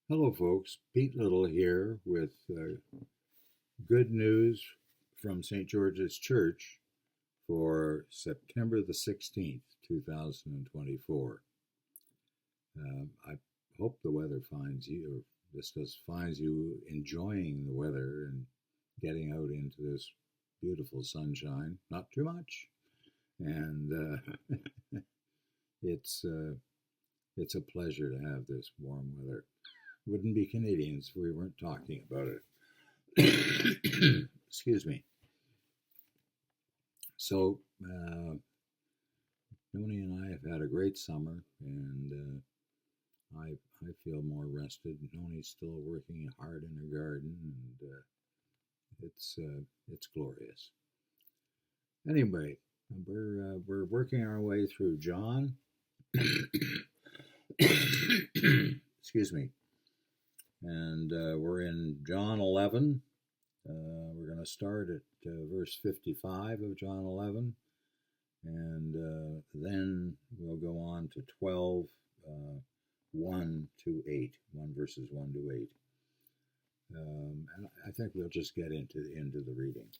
Hello, folks. Pete Little here with good news from St. George's Church for September the 16th, 2024. I hope the weather finds you, or this does finds you enjoying the weather and getting out into this beautiful sunshine. Not too much, and it's it's a pleasure to have this warm weather. Wouldn't be Canadians if we weren't talking about it. Excuse me. So, Noni and I have had a great summer, and I feel more rested. Noni's still working hard in her garden, and it's glorious. Anyway, we're working our way through John. Excuse me. And we're in John 11. We're going to start at verse 55 of John 11, and then we'll go on to 12, 1 to 8, 1 verses 1 to 8. And I think we'll just get into the reading.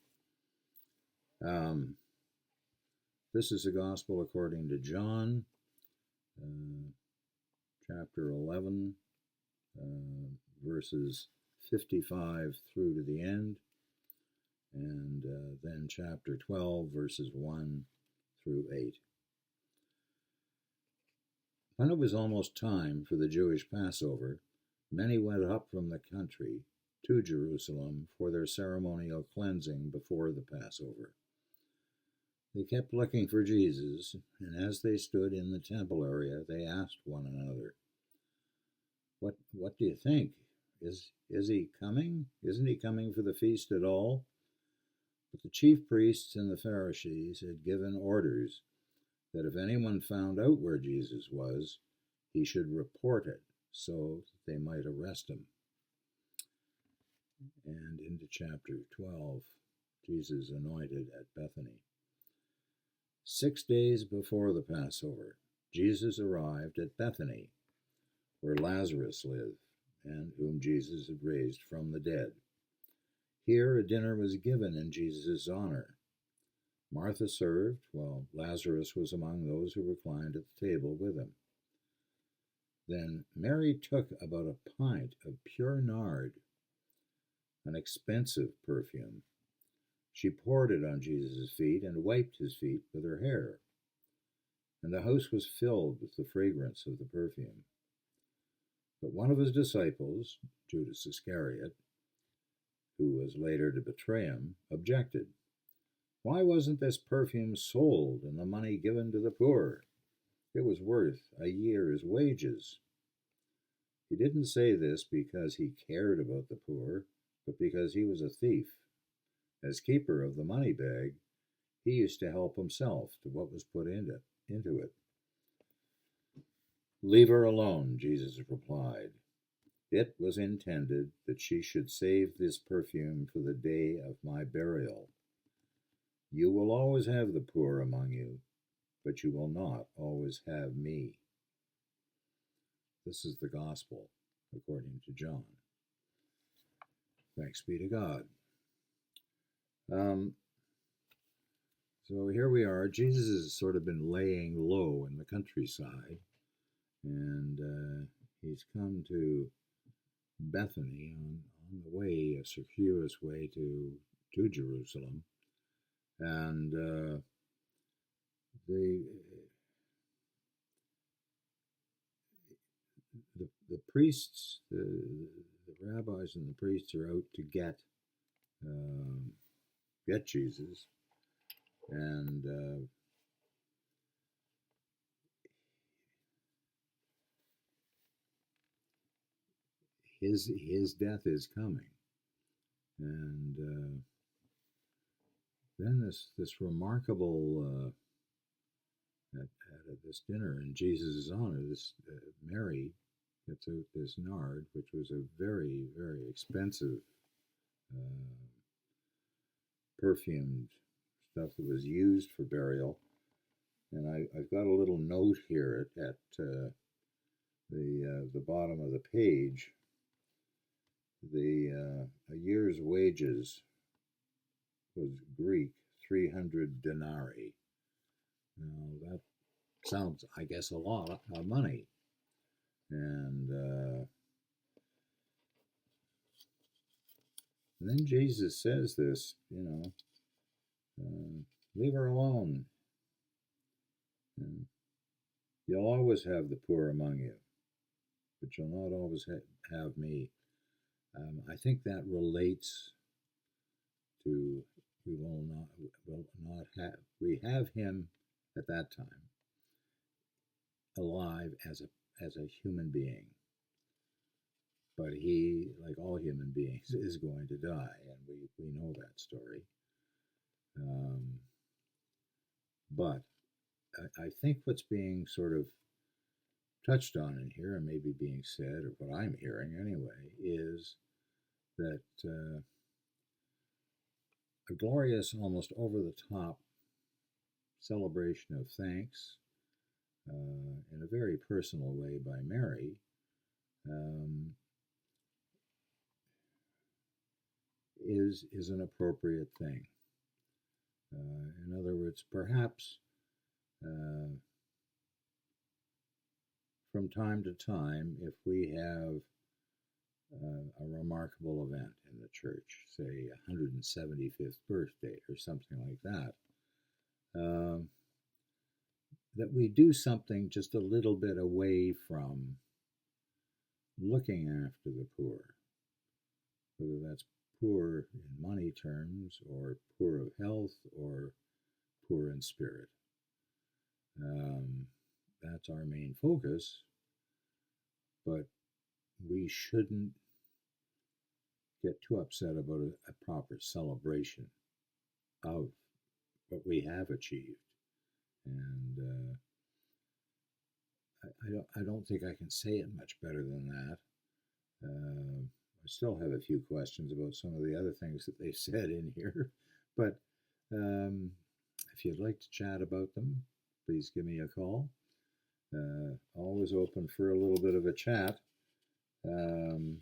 This is the Gospel according to John, chapter 11, verses 55 through to the end, and then chapter 12, verses 1 through 8. When it was almost time for the Jewish Passover, many went up from the country to Jerusalem for their ceremonial cleansing before the Passover. They kept looking for Jesus, and as they stood in the temple area, they asked one another, What do you think? Is he coming? Isn't he coming for the feast at all? But the chief priests and the Pharisees had given orders that if anyone found out where Jesus was, he should report it so that they might arrest him. And into chapter 12, Jesus anointed at Bethany. 6 days before the Passover, Jesus arrived at Bethany, where Lazarus lived, and whom Jesus had raised from the dead. Here a dinner was given in Jesus' honor. Martha served, while Lazarus was among those who reclined at the table with him. Then Mary took about a pint of pure nard, an expensive perfume. She poured it on Jesus' feet and wiped his feet with her hair. And the house was filled with the fragrance of the perfume. But one of his disciples, Judas Iscariot, who was later to betray him, objected. Why wasn't this perfume sold and the money given to the poor? It was worth a year's wages. He didn't say this because he cared about the poor, but because he was a thief. As keeper of the money bag, he used to help himself to what was put into it. Leave her alone, Jesus replied. It was intended that she should save this perfume for the day of my burial. You will always have the poor among you, but you will not always have me. This is the gospel according to John. Thanks be to God. So here we are. Jesus has sort of been laying low in the countryside, and he's come to Bethany on the way, a circuitous way to Jerusalem, and the priests, the rabbis and the priests are out to get Jesus, and his death is coming, and then this remarkable at this dinner in Jesus' honor, this Mary gets out this nard, which was a very, very expensive perfumed stuff that was used for burial. And I've got a little note here at the bottom of the page a year's wages was Greek 300 denarii. Now that sounds, I guess, a lot of money. And then Jesus says this, leave her alone. And you'll always have the poor among you, but you'll not always have me. I think that relates to we have him at that time alive as a human being, but he, like all human beings, is going to die, and we know that story. But I think what's being sort of touched on in here, and maybe being said, or what I'm hearing anyway, is that a glorious, almost over-the-top celebration of thanks in a very personal way by Mary is an appropriate thing. In other words, perhaps from time to time, if we have a remarkable event in the church, say 175th birthday or something like that, that we do something just a little bit away from looking after the poor, whether that's poor in money terms, or poor of health, or poor in spirit. That's our main focus, but we shouldn't get too upset about a proper celebration of what we have achieved. And I don't think I can say it much better than that. I still have a few questions about some of the other things that they said in here, but if you'd like to chat about them, please give me a call. Always open for a little bit of a chat. I'm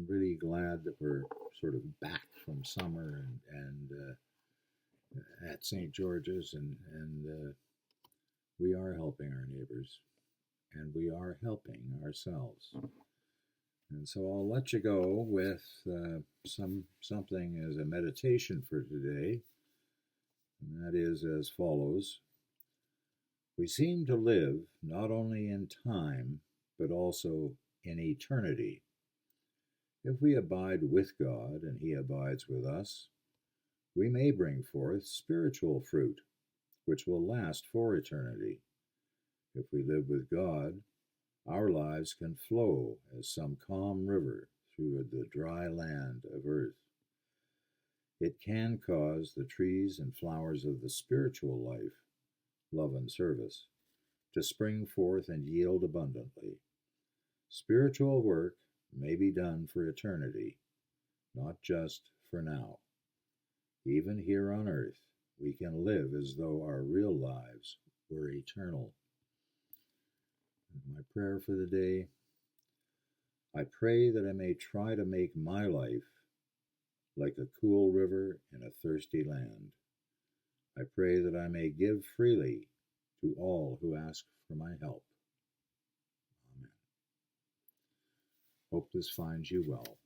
really glad that we're sort of back from summer and at St. George's, and we are helping our neighbors, and we are helping ourselves. And so I'll let you go with something as a meditation for today, and that is as follows. We seem to live not only in time, but also in eternity. If we abide with God and He abides with us, we may bring forth spiritual fruit, which will last for eternity. If we live with God, our lives can flow as some calm river through the dry land of earth. It can cause the trees and flowers of the spiritual life, love and service, to spring forth and yield abundantly. Spiritual work may be done for eternity, not just for now. Even here on earth, we can live as though our real lives were eternal. My prayer for the day: I pray that I may try to make my life like a cool river in a thirsty land. I pray that I may give freely to all who ask for my help. Amen. Hope this finds you well.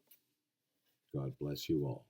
God bless you all.